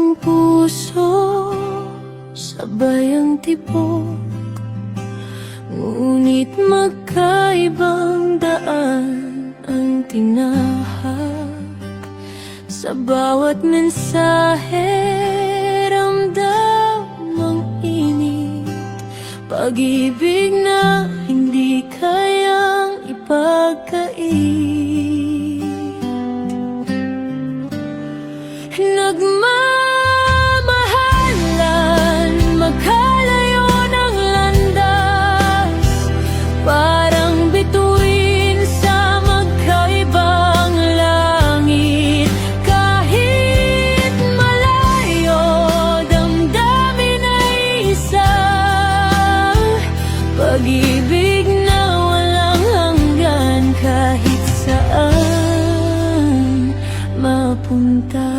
ng puso, sabay ang tibok, ngunit magkaibang daan ang tinahak. Sa bawat mensahe, ramdam ang init, pag-ibig na hindi kayang ipagkait. Nagmamahalan, magkalayo ng landas, parang bituin sa magkaibang langit. Kahit malayo, damdamin ay isa, pag-ibig na walang hanggan kahit saan mapunta.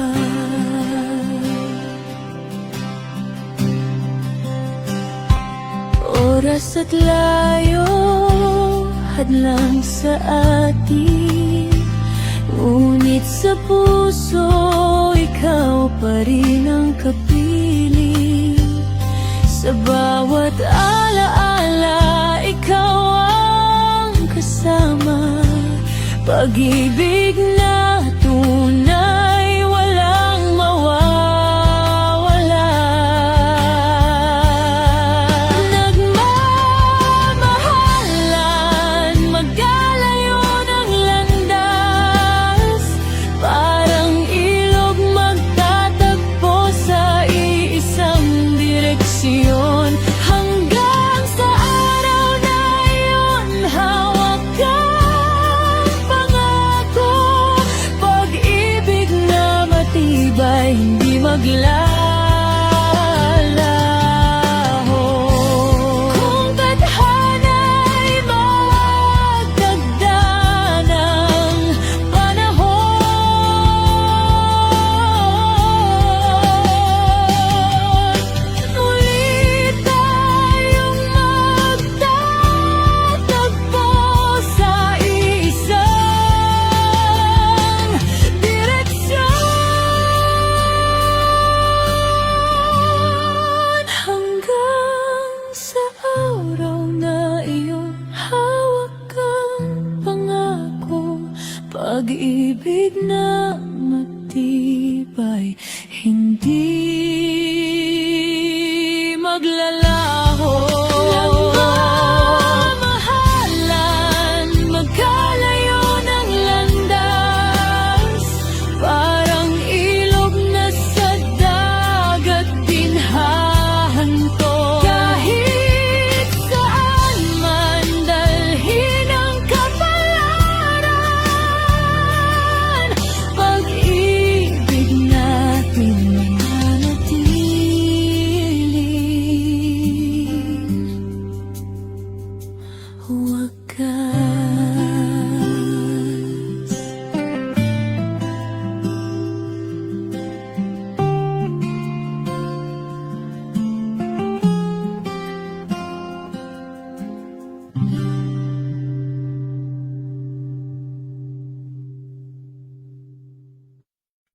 Oras at layo, hadlang sa atin, ngunit sa puso, ikaw pa rin ang kapiling. Sa bawat alaala, ikaw ang kasama, pag-ibig na tunay, walang mawawala. Nagmamahalan, magkalayo ng landas, parang ilog magtatagpo sa iisang direksyon. Hanggang sa araw na iyon, hawak kang pangako, pag-ibig na matibay, hindi maglalaho. Kung tadhana'y magdagda ng panahon, muli tayong magtatagpo sa isang direksyon. Hanggang sa araw na iyon, hawak kang pangako, pag-ibig na matibay, hindi